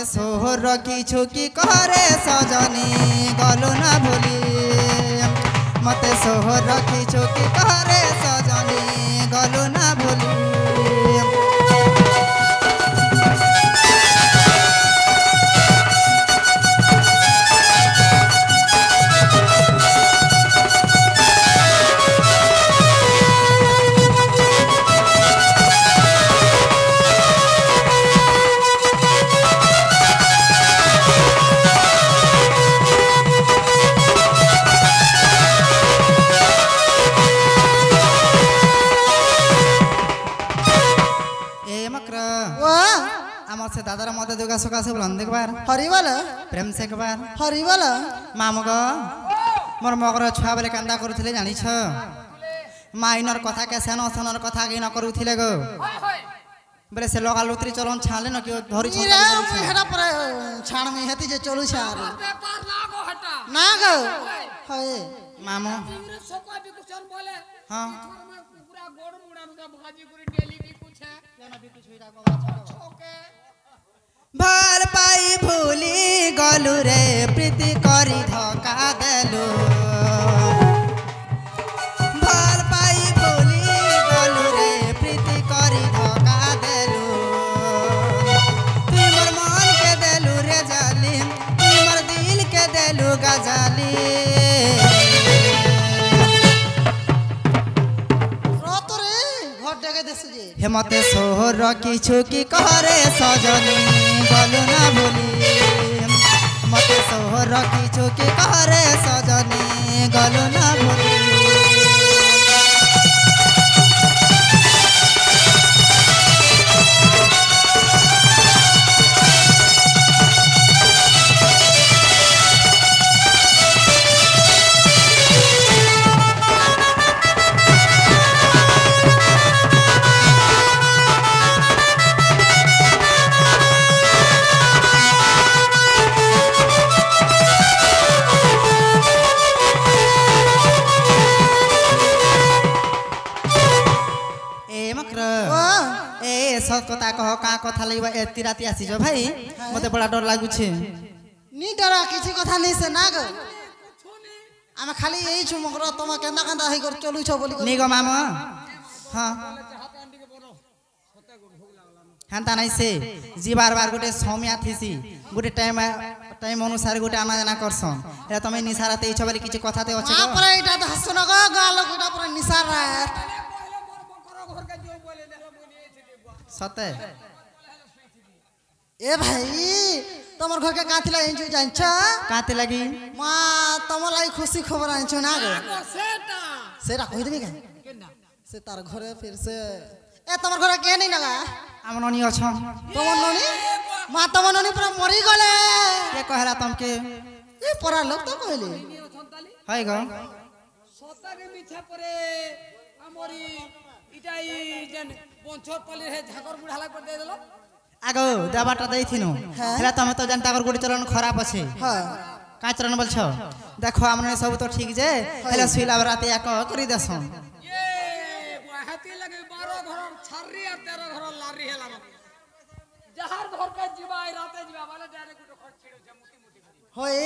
सोहर किछु की करे सजनी गलु ना भूली मते सोहर किछु की करे सजनी गलु ना भूली से दादार मत दुर्गा सुखा से बुलंद एक बार हरिवाल प्रेम से एक बार हरिवाल मामुग मोर मगर छुआ बेले कांदा करुथिले जानि छ माइनर कथा के सेनो सनर कथा के न करुथिले गो बेले से लगा लुत्री चलन छाले न के धरि छ हेडा पर छाण में हेती जे चलु छ ना गो होए मामू सोका भी कुछ बोले हां पूरा गोड़ मुड़ा में भाजी पूरी डेली भी कुछ है जना भी कुछ होइरा छोके भल पाई भूली गलु रे प्रीति करी धोखा देलु भल पाई भूली गलु रे प्रीति करी धोखा देलु तुमर मन के देलु रे जाली तुमर दिल के देलु गजाली रोत रे घर डेगे देसु जे हेमते सोहर किछु की करे सजनी गलु ना भूली मते सोहर किछु की करे सजनी गलु ना भूली सत कथा कह का कथा लइबा एती राती आसी जो भाई मते बड़ा डर लागु छे नी डरा किछि कथा नै से ना गो आमे खाली एई छु मगर तमा केंदा केंदा हे कर चलु छ बोली नी गो मामा हां हांता नै से जी बार बार गोटे सौम्या थिसी गोटे टाइम अनुसार गोटे आना जाना करसन एरा तमे निसारा तेई छ बोली किछि कथा ते अछि हां पर एटा त हसन ग गालो गोटा पर निसारा सते ए भाई तमर घर के काथिला एंजो जानछ काते लगी मां तमलाई खुशी खबर आनछ ना गो सेटा कहि देबी का से तार घरे फिर से ए तमर घर के नहीं लगा हम ननी अछ तमर ननी मां तमर ननी पूरा मरी गले के कहला तमके ए परा लोग तो कहले हाय गो सोता के मिछा परे हमरी इटाई जन पंचर पले है झाकर बुढ़ाला कर दे देलो आगो देबाटा दैथिनु हेला तमे तो जनता कर गोडी चलन खराब अछि हां का चलन बोल छ देखो हमने सब तो ठीक जे हेला सुइला राते या करी देसन ये हाथी लगे 12 घर छर्री और 13 घर लारी हेला जहार घर के जीवा राते जीवा वाला डायरेक्ट गुटो खट छिड़ो छ मोटी मोटी होए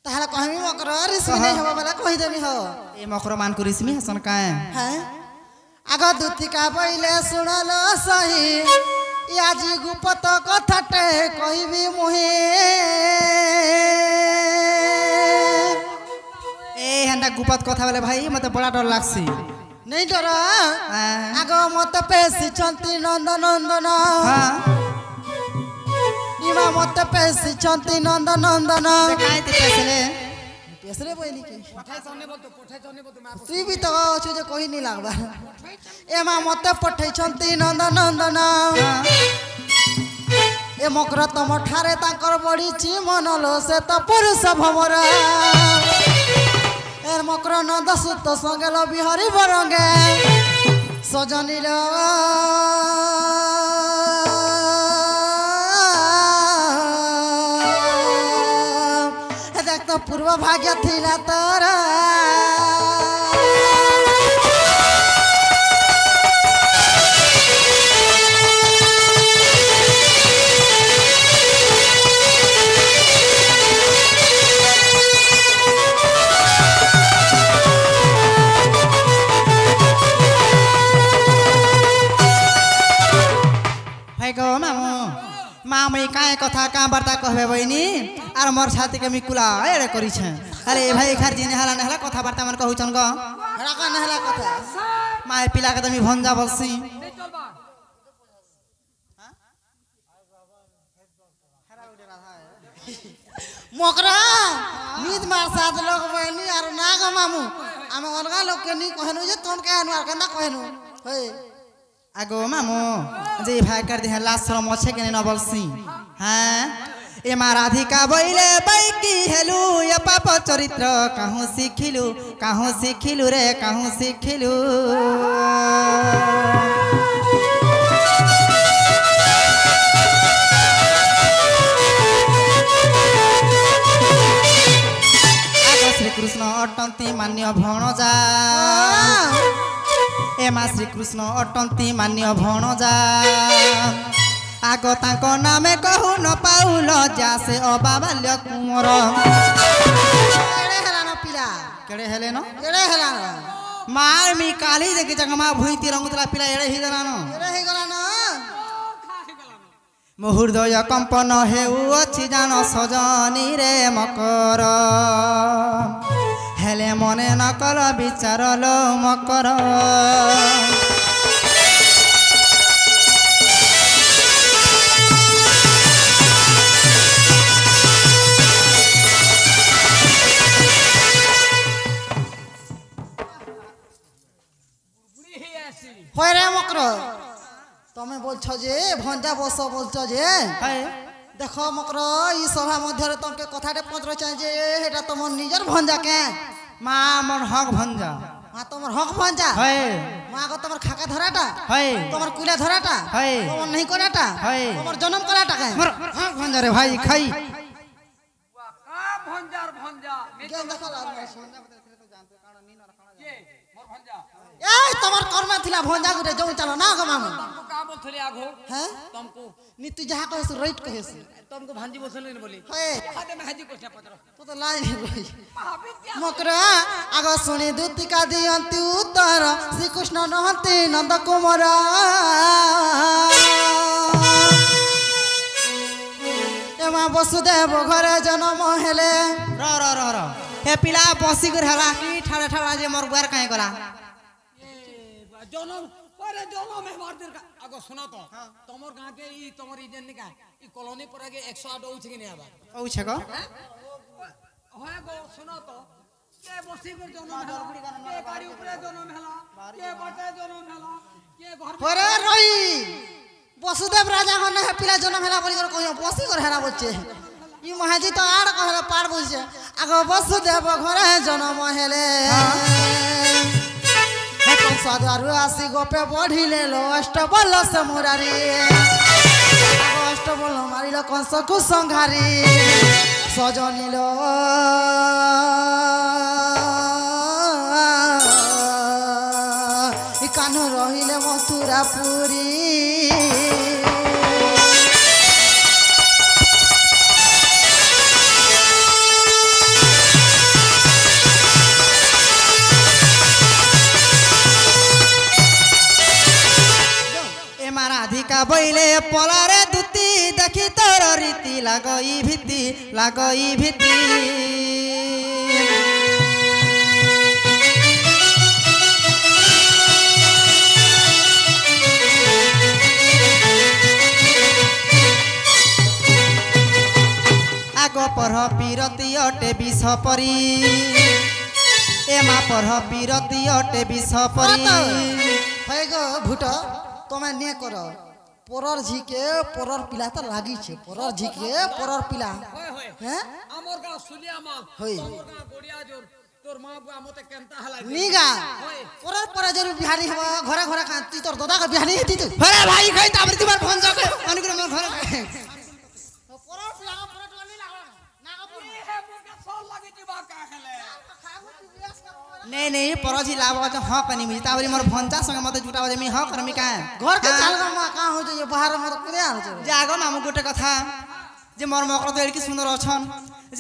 ताहला कहमी मकर रिसमी नहीं हवा वाला कहि देबी हो ए मकर मान को रिसमी हसन काए हैं आगो दुतिका बइले सुनलो सही याजी गुपत कथाटे कहबी मुहे ए हंडा गुपत कथा बोले भाई मते बड़ा डर लागसी नहीं डर आगो मत पेसी चंती नंद नंदन हां इमा मत पेसी चंती नंद नंदन काई ते पेसले पेसरे बोली की पठाई सामने बोल तो पठाई सामने बोल तो मैं तू भी तो छु जे कहि नहीं लागबा एमा मत पठै चंती नंद नंदन ए मकर तम ठारे ताकर बड़ी ची मनलो से त पुरुष भमर ए मकर नंद सुत संगेल बिहारी बरंगे सजनी लो देख तो पूर्व भाग्य थिला तोरा गो मामू मामी काए कथा का बार्ता कहबे बइनी आर मोर छाती के मिकुला एड़े करी छे अरे भाई खार जी नेहाला नेहाला कथा बार्ता मन कहू छन गो हेड़ा का नहला कथा माय पिला के तमी भंजा बलसी नहीं चल बा मकरा नीत मार साथ लोग बहनी और ना ग मामू हम अलगा लोग के नी कहनु जे तुम कहनु और केना कहनु हे आगो मामू जे भाई कर दे लास्ट शरम अच्छे के न बलसी हां ए मा राधिका बइले बैकी हेलु ये पाप चरित्र काहू सिखिलु रे काहू सिखिलु श्री कृष्ण अटंती मान्य भणजा ए मा श्री कृष्ण अटंती मान्य भणजा आग तांको नामे कहू न पाउल जा से अबाबाल्य कुंवर एड़े हेला न पिला केड़े हेले न एड़े हेला न मार मी काली देखि जगमा भुइती रंगुतला पिला एड़े हि देना न एड़े हे गला न मुहूर्दय कंपन हेउ अछि जान सजनी रे मकर हेले मने न कल विचार लो मकर बुढ़ी ही ऐसी होय रे मकर तमे बोलछो जे भंजा बस बोलछो जे हाय देखो मकर ई सभा मध्य रे तमके कथाटे पत्र चाहे जे हेटा तमर निजर भंजा के मा मन हक भंजा मा तमर हक भंजा हाय मा को तमर खाका धराटा हाय तमर कुला धराटा हाय तमर नहीं कराटा हाय तमर जन्म कराटा के मोर हक भंजा रे भाई खाई वाह का भंजार भंजा के देखो ये मोर भंजा ए तमर कर्म थिला भंजा गुटे जौ चलो ना ग मामू तुमको का बोलथले आगो हैं तुमको नीति जहा कहस राइट कहस तुमको भांजी बोलथले न बोली हे खाते में हाजी कोठा पत्र तू तो लाज नहीं बोली महाविद्या मकरा आग सुनी दूतिका दियंती उत्तर श्री कृष्ण नहंती नंद कुमार एमा वसुदेव घरे जन्म हेले र हे पिला बसी कर हला की ठाड़ा ठाड़ा जे मोर गुआर काहे गला जनम परे जनम है मार देर का आगो सुनो तो तमर गां के ई तमर ई जन निका ई कॉलोनी पर आगे 108 होछ कि नहीं आबा औ छ गो होय गो सुनो तो के बसी कर जनम हला के गाड़ी ऊपर जनम हला के बटे जनम हला के घर होरे रही वसुदेव राजा हने हे पिला जन्म हेला बोली कर कहियो बसी कर हेला बच्चे ई महाजी तो आड़ कहले पार बुझे आग वसुदेव घरे जन्म हेले साधारु आसी गोपे बढ़िले लो अष्टबल से मुरारी अष्टबल मारिल कंस को संघारी सजनिल कान्ह रहिले मथुरा पुरी राधिका बइले पलारे दुती देखी तोर रीति लागई भीति आग पर पीरती अटे विष परी ए मा पर पीरती अटे विष परी है गो भूट तमे ने कर परर झिके परर पिला तो लागी छे परर झिके परर पिला होय होय हैं हमर गांव सुलिया माल होय। तमर गांव गोड़िया जोर तोर मां बुआ मते केनता हला निगा होय परर पर जरूर बिहारी हवा घरे घरे कांती तोर दादा के बिहारी हेती तू अरे भाई खाई ताबरी तुम्हार फोन जाके अनुग्रह मोर घर परर पिला परर टोली लागो ना को हे मुके सोल लागे जीवा का खेले नहीं परजी लाभ हाँ कनी मिली ताबरी मोर भंजा संगे मते जुटाव जे मी हाँ करमी का घर के चाल मा का हो जे बाहर में तो कुदे आन छे जागो मामू गोटे कथा जे मोर मकर तो एड़की सुंदर अछन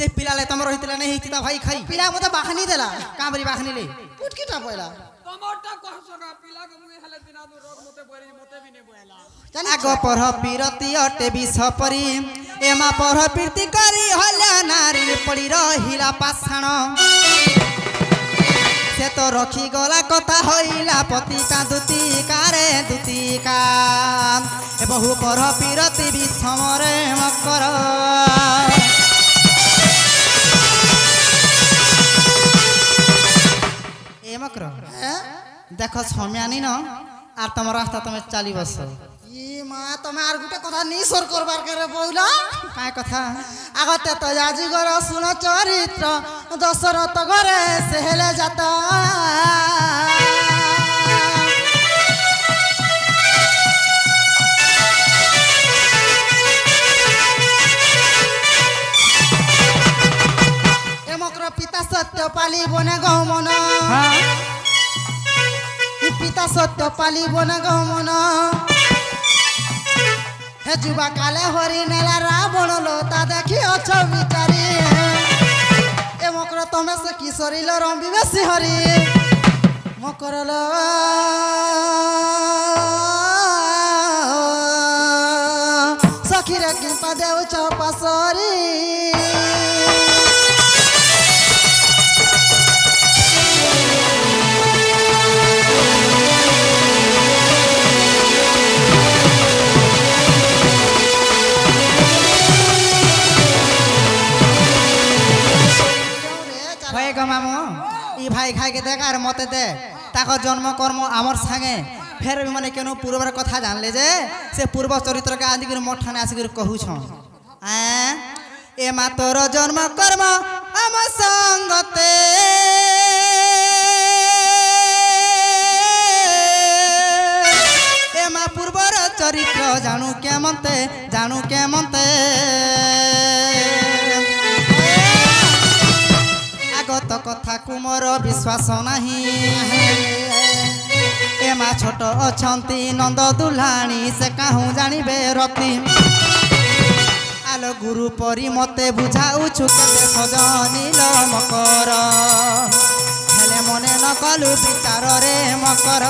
जे पिला ले तमर रहितला नहीं हिता भाई खाई पिला मते बाखनी देला का बरी बाखनी ले पुट किटा पहिला ତମରଟା କହସଗା ପିଲା କ ମୁଇ ହେଲେ ଦିନା ଦୁ ରୋଗ ମତେ ବରି ମତେ ବି ନେ ବୋଇଲା আগ পর পিরতি অটে বিষ পরি এমা পর প্রীতি করি হলে নারী পড়ি রহিলা পাষাণ সে তো রখি গলা কথা হইলা পতিকা দুতিকা রে দুতিকা এ বহু পর পিরতি বিষমরে মকর এ মকর দেখো সমিয়ানি ন আর তোমার রাস্তা তুমি চালি বস ই মা তুমি আর গুটে কথা নি সর করবার করে বইলা কায় কথা আগতে তো যাজিগর শুন চরিত্র দশরথ ঘরে সে হেলে যাত এমক্র পিতা সত্য পালিব না গমন পিতা সত্য পালিব না গমন হে যুবা কালে হরি নেলা রাবণ লোতা দেখি অছ বিচারি এ মকর তমে সে কিশোরী লো রম্বিবে হরি মকর লো সখীরে কৃপা দেউছ পাশরি হয়ে গো মামু ই ভাই খাইকে দেখ আর মতে দে তাকে জন্ম কর্ম আমার সাঙ্গে ফের মানে কেন পূর্বের কথা জানলে যে সে পূর্ব চরিত্রকে আদিকে মঠানে আসিকি কহুছ এ মা তোর জন্ম কর্ম আমার সঙ্গতে এ মা পূর্বর চরিত্র জানু কেমতে আগত কথা কুমর বিশ্বাস নাহি এ মা ছোট অছন্তি নন্দ দুলাণী সে কাহু জানিবে রতি আলো গুরু পরি মতে বুঝাউছু কেতে সজনিল মকর হেলে মনে নকলু বিচারে মকর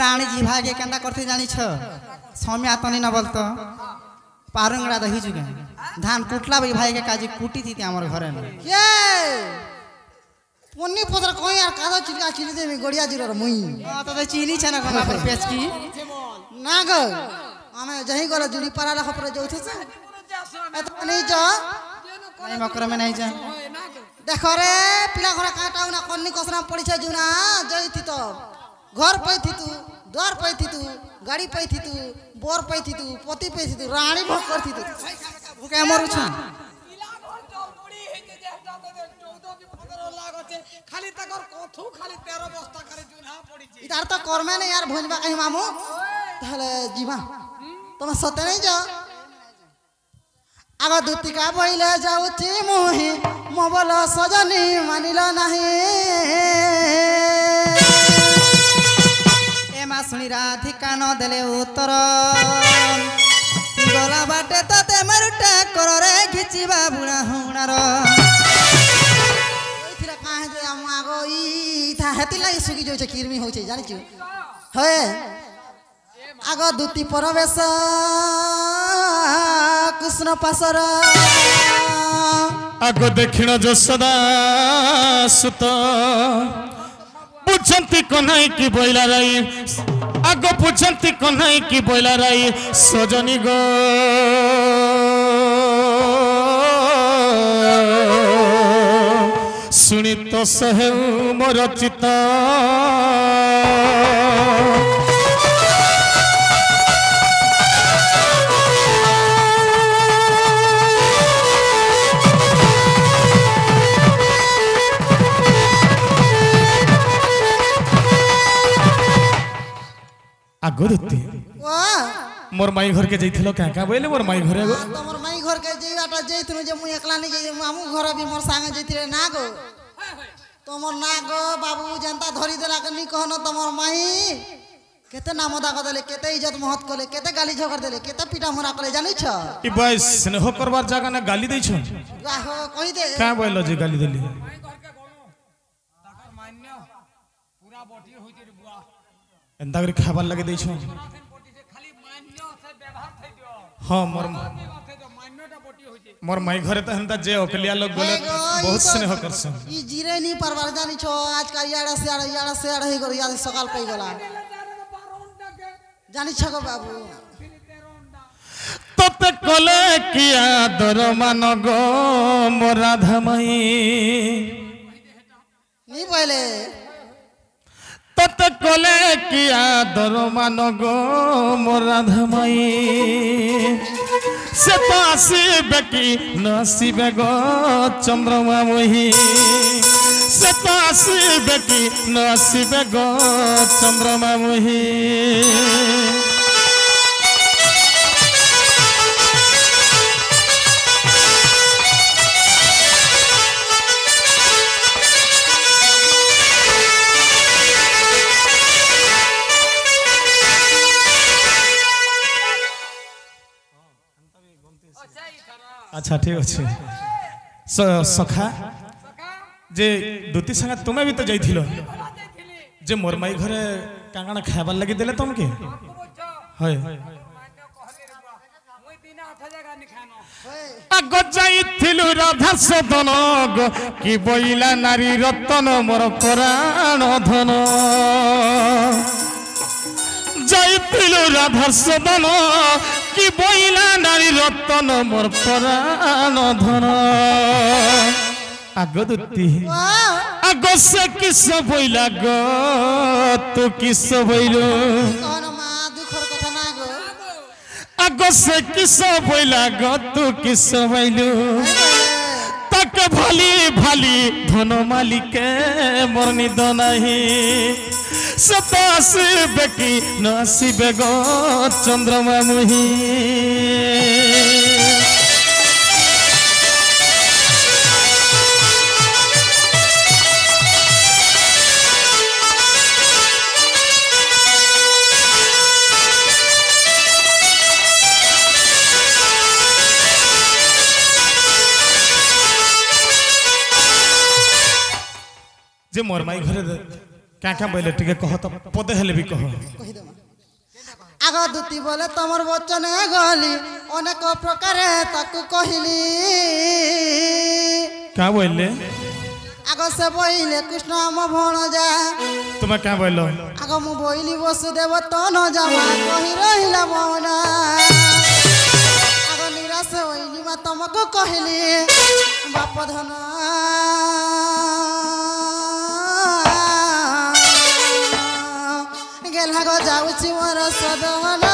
রানী জিভাগে কেন্দা করতে জানিছ সমিয়া তনি ন বলতো পারুংড়া দহি যুগে ধান কুটলা বই ভাইকে কাজি কুটি দিতে আমার ঘরে না কে পন্নি পত্র কই আর কাদা চিলকা চিলি দেমি গড়িয়া জিরর মুই তো চিনিছ না কোনা পর পেচকি না গো আমি জহি গলা জুড়ি পারা লাখ পরে যাউথছে এত নেই জ নাই মকরমে নাই যা দেখো রে পিলা ঘরে কাটাও না কন্নি কসনা পড়িছে জুনা জয়তি তো ঘর পাইথিতু দ্বার পাইথিতু গাড়ি পাইথিতু বর পাইথিতু পতি পাইথিতু রানী ভোগ করথিতু ভুকে মরুছ খালি তাকর কথু খালি 13 বস্তা খালি জুনহা পড়িছে ইতার তো কর্মে নেই আর ভোজবা কাহি মামু তাহলে জিমা তোমার সতে নেই যাও আগ দুতিকা বইলে যাউছি মুহি মোবল সজনী মানিল নাহি মা শুনি রাধিকা ন দেলে উত্তর গলা বাটে তোতে মারুটা কররে ঘিচিবা বুড়া হুণার ওইথিরা কাহে যে আম আগ ই থা হেতি লাগি সুকি যাচ্ছে কিরমি হচ্ছে জানিছু হয় আগ দুতি পরবেশ কৃষ্ণ পাশর আগ দক্ষিণ যশোদা সুত পুছন্তি কনাই কি বইলা রাই আগ পুছন্তি কনাই কি বইলা রাই সজনী গো শুনি তো সহেউ মোর চিত আগরতে ও मोर माई घर के जइथिलो का का बोले मोर माई घरे गो तमर माई घर के जेबाटा जइथनु जे मुई एकला नहीं जे मामू घर भी मोर संगे जइथिले ना गो तमर ना गो बाबू जनता धरी देला के नी कहनो तमर माई केते नामदा क देले केते इज्जत महत कले केते गाली झगड़ देले केते पिटा मोरा कले जानि छ ई भाई स्नेह करबार जगह ना गाली दै छ आहो कहि दे का बोलो जे गाली देली माई घर के बोलो ताकर मान्य पूरा बटी होइते रे बुआ एंदा कर खाबार लगे दै छ नाथन बटी से खाली मान्य से व्यवहार थई दियो हां मोर बात है तो मान्यटा बटी होइते मोर माई घरे त हंता जे ओकलिया लोग बोले बहुत स्नेह करसन ई जीरे नी परवार जानि छ आज का याड़ा से आड़ा ही गो याद सकाल पई गला जानि छ गो बाबू तोते कले किया दर मान गो मोर राधा माई नी पहले तोते कले किया दर मान गो मोर राधा माई से तो आसीबे की न आसीबे गो चंद्रमा मोही से तो आसीबे की न आसीबे गो चंद्रमा मोही अच्छा ठीक अच्छे सखा जे दुती संग तुम्हें भी तो जाइथिलो जे मोर माई घरे कांगणा खाबार लगी देले तुमके होय आगो जाइथिलु राधा सदन गो कि बइला नारी रतन मोर प्राण धन जाइथिलु राधा सदन कि बइला नारी रतन मोर प्राण धन आगो दुती आगो से किस बइला गो तू किस बइलो कहनो मा दुखर कथा ना गो आगो से किस बइला गो तू किस बइलो तक भली भली धन मालिके मोर निद नहीं सतास बेकी नसीबे गो चंद्रमा मुही जे मोर माई घरे क्या क्या बोले टिके कह तो पदे हेले भी कह कहि दे आगो दुती बोले तमर वचन गली अनेक प्रकार ताकू कहिली क्या बोले आगो से बोइले कृष्ण हम भण जा तुम्हें क्या बोलो आगो मु बोइली वसुदेव तन जमा कहि रहिला मौना आगो निराश होइली मा तमको कहिली बाप धन गेला गो जाउची मोर सदना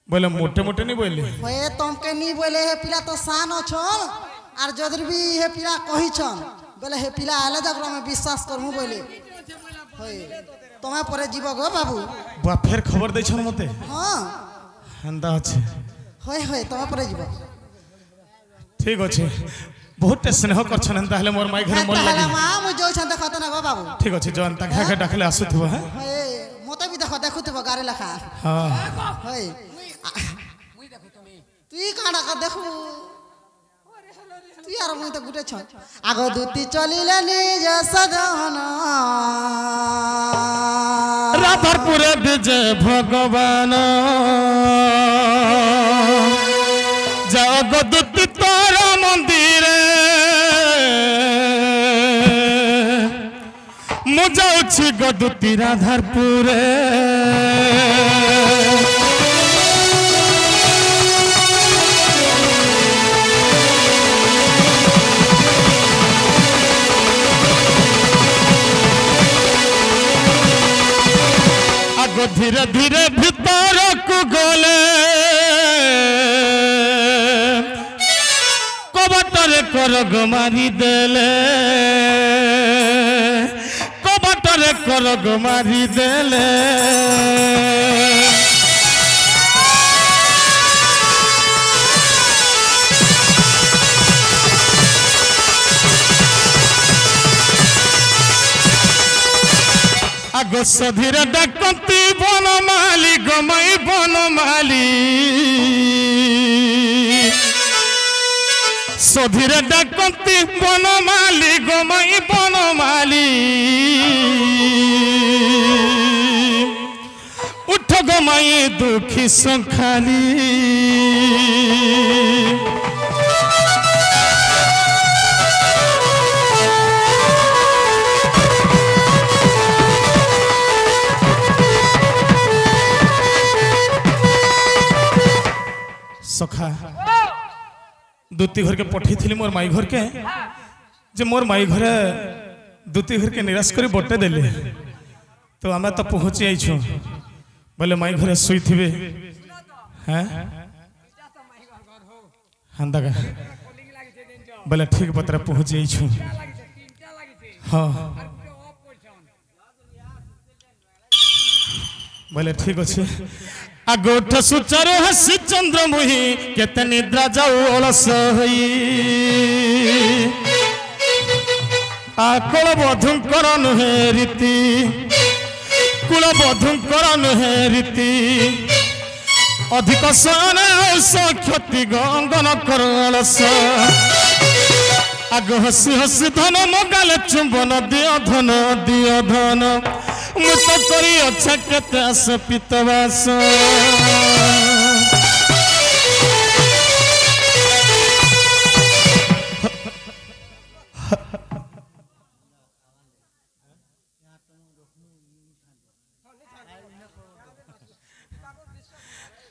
बोले मोटे मोटे नहीं बोले होए तुमके नी बोले हे पिला तो सान छन आर जदर भी हे पिला कहि छन बोले हे पिला आले जकरा में विश्वास करमु बोले होए तमे परे जीव गो बाबू बुआ फिर खबर दै छन मते हां हंदा अछि होए होए तमे परे जीव ठीक अछि बहुत स्नेह करछन हंदा हले मोर माई घर मन ताला लागी मा मु जो छन देखत ना गो बाबू ठीक अछि जन ता खा डाकले आसुथबो है होए मते भी देखुथबो गारे लखा हां होए मुई देखो তুমি তুই কাঁড়া কা দেখবু তুই আর মুই তো গুটে ছ আগ দুতি চলিলে নিজ সদন রাধারপুরে বিজয় ভগবান জগদূতি তোর মন্দিরে মু যাচ্ছি গদূতি রাধারপুরে भीतर को गले कबाटरे करग मारी देले कबाटरे करग मारी देले आगो सधीर डाकती बनमाली गमाई बनमाली सधीर डाकती बनमाली गमाई बनमाली उठ गमाई दुखी संखाली सखा दूती घर के पठे थी मोर माई घर के जे मोर माई घरे दूती घर के निराश कर बटे देले तो आम तो पहुँची आईछु बोले माई घरे शुई थे हैं हांदा का बोले ठीक बतरा पहुँची आईछु हाँ बोले ठीक अच्छे आगोठ सुचारो हसी चंद्रमुही केते निद्रा जाऊ अलस हई आकल बधुंकर नुहे रीति कुल बधुंकर नुहे रीति अधिक सन क्षति गंगन कर अलस आग हसी हसी धन मगाले चुंबन दियो धन मुत करी अच्छा केते आस पितवास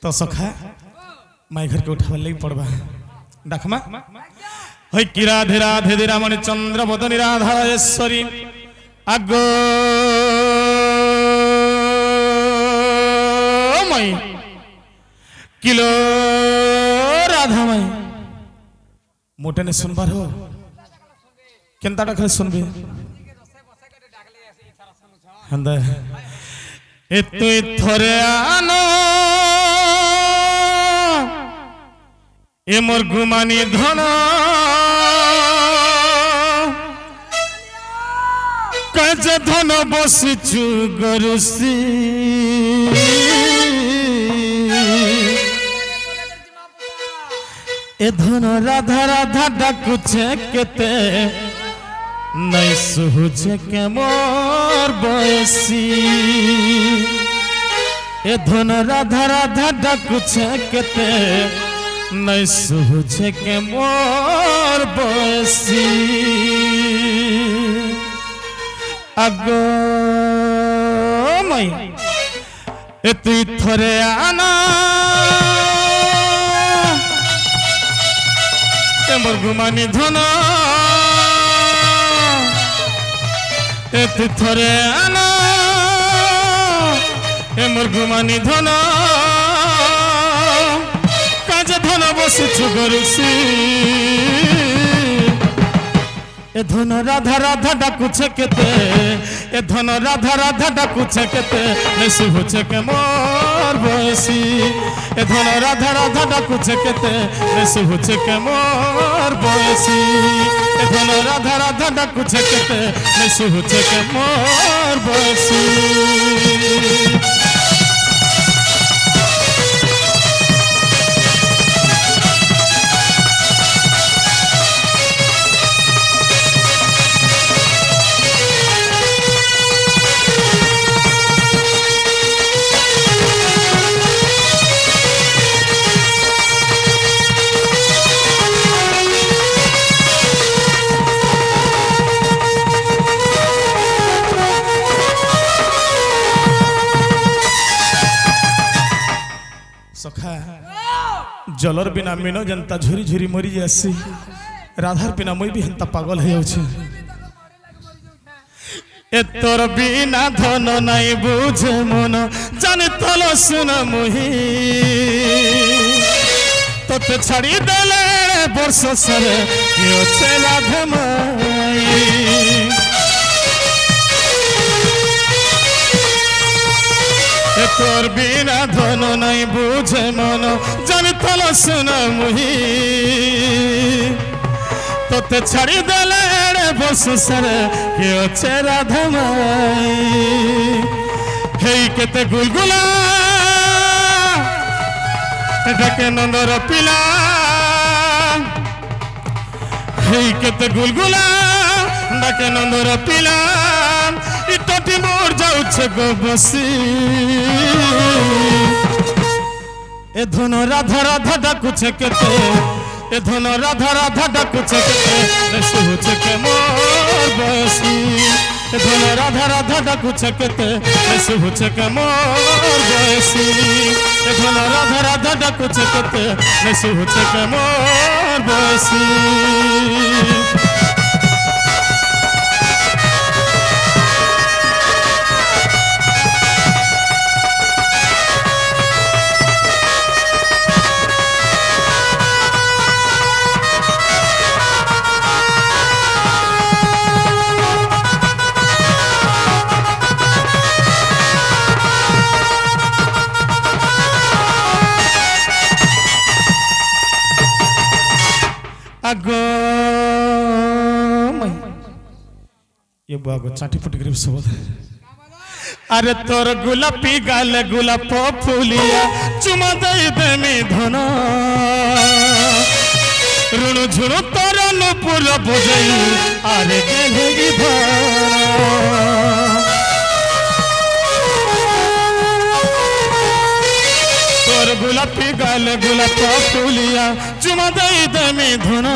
तो सखा माई घर के उठावा लगी पड़वा डाकमा हई कि राधे राधे धीरामणि चंद्र बदनी राधारेश्वरी आगो मई किलो राधा मई मोटे ने सुनबार हो केनता डाकले सुनबे हंदा एतु थरे आनो ए मोर गुमानी धन कज धन बसिचु गरुसी ए धन राधा राधा डाकुचे केते नहीं सुहुचे के मोर बयसी ए धन राधा राधा डाकुचे केते नहीं सुहुचे के मोर बयसी आगो मई एतु थरे आना ए मोर गुमानी धन एतु थरे आना ए मोर गुमानी धन काज धन बसुछु गरुसी ए धन राधा राधा डाकुचे केते ए धन राधा राधा डाकुचे केते नहीं सुहुचे के मोर बयसी ए धन राधा राधा डाकुचे केते नहीं सुहुचे के मोर बयसी ए धन राधा राधा डाकुचे केते नहीं सुहुचे के मोर बयसी जलर बिना मीनो जनता झुरी झुरी मरी जासी राधार बिना मुई भी हंता पागल हो এ তোর বিনা ধন নাই বুঝে মন জানি তল শুন মুহি তোতে ছাড়ি দেলে বর্ষ সারে কি আছে রাধে মাই এ তোর বিনা ধন নাই বুঝে মন জানি তল শুন মুহি তোতে ছাড়ি দেলে বর্ষ সারে কি আছে রাধে মাই হেই কেতে গুলগুলা ডাকে নন্দর পিলা হেই কেতে গুলগুলা ডাকে নন্দর পিলা ইটটি মোর যাউছে গো বসি এ ধন রাধা রাধা ডাকুছে কেতে এ ধন রাধা রাধা ডাকুছে কেতে শুছে কে মোর বসি এ ধন রাধা রাধা ডাকুছে কেতে শুছে কে মোর বসি এ ধন রাধা রাধা ডাকুছে কেতে শুছে কে মোর বসি आगो ये बागो चाटी फुटी ग्रिप सब अरे तोर गुलापी गाल गुलाप फुलिया चुमा दई देमी धन ऋण झुणु तोर नुपुर बजई अरे गेली धन तोर गुलापी गाल गुलाप फुलिया चुमा दई देमी धन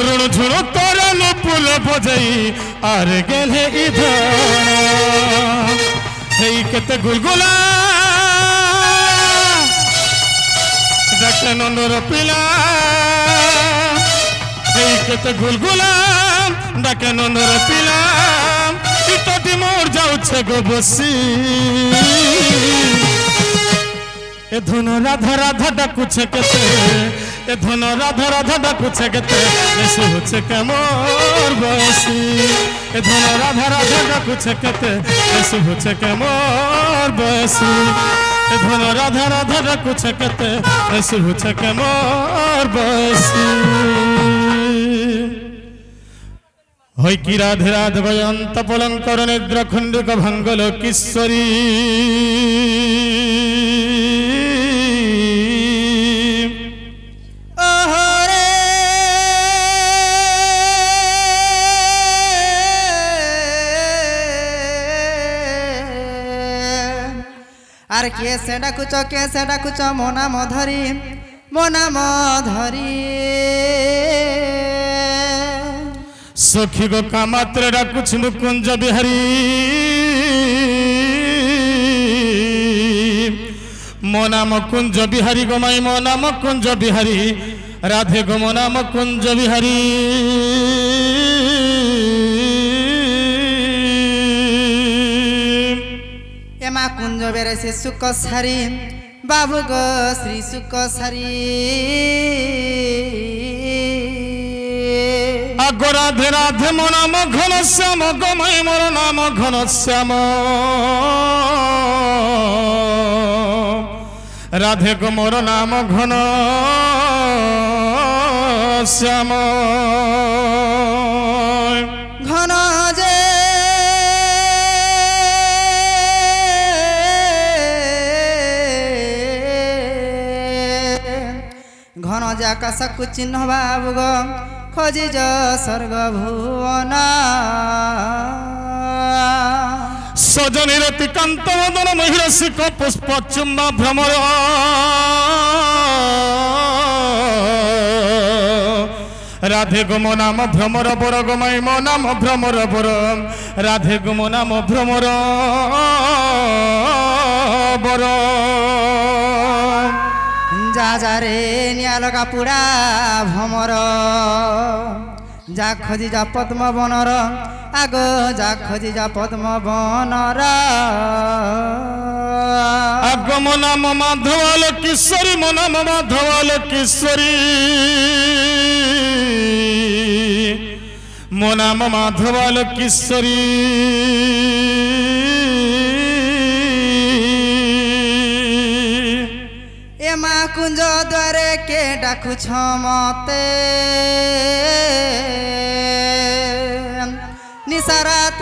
ऋण झुणु तोर नुपुर बजई अरे गेले धन हेई केते गुलगुला डाके नंदर पिला हेई केते गुलगुला डाके नंदर पिला इटटी मोर जाउछे गो बसी ए धन राधा राधा डाकुछे केते ए धन राधा राधा डाकुछे केते शुचे के मोर बसी ए धन राधा राधा डाकुछे केते शुचे के मोर बसी ए धन राधा राधा डाकुछे केते शुचे के मोर बसी हई कि राधे राधे भयंत पलंकर निद्रा खंडिक भंगल किशोरी আর কে সেটা কুচ মোনা মধরি सखी गो कामात्र डाकुछ मुकुंज बिहारी मो नाम कुंज बिहारी गो माई मो नाम कुंज बिहारी राधे गो मो नाम कुंज बिहारी एमा कुंज बेरे से सुख सारी बाबू गो श्री सुख सारी आगो राधे राधे मो नाम घन श्याम गो माई मोर नाम घन श्याम राधे गो मोर नाम घन श्याम घन जे घन जे आकाश को चिन्ह बाबू गो खोजी जो स्वर्ग भुवन सजनी रति कांत मदन महिरसिक पुष्प चुम्बा भ्रमर राधे गो मो नाम भ्रमर बर गो माई मो नाम भ्रमर बर राधे गो मो नाम भ्रमर बर जा जा रे निया लगा पुड़ा भमर যা খোঁজি যা পদ্ম বনর আগ যা খোঁজি যা পদ্ম বনর আগ মো নাম মাধবাল কিশোরী মো নাম মাধবাল কিশোরী মো নাম মাধবাল কিশোরী এ মা কুঞ্জ দ্বারে কে ডাকুছ মতে নিশারাত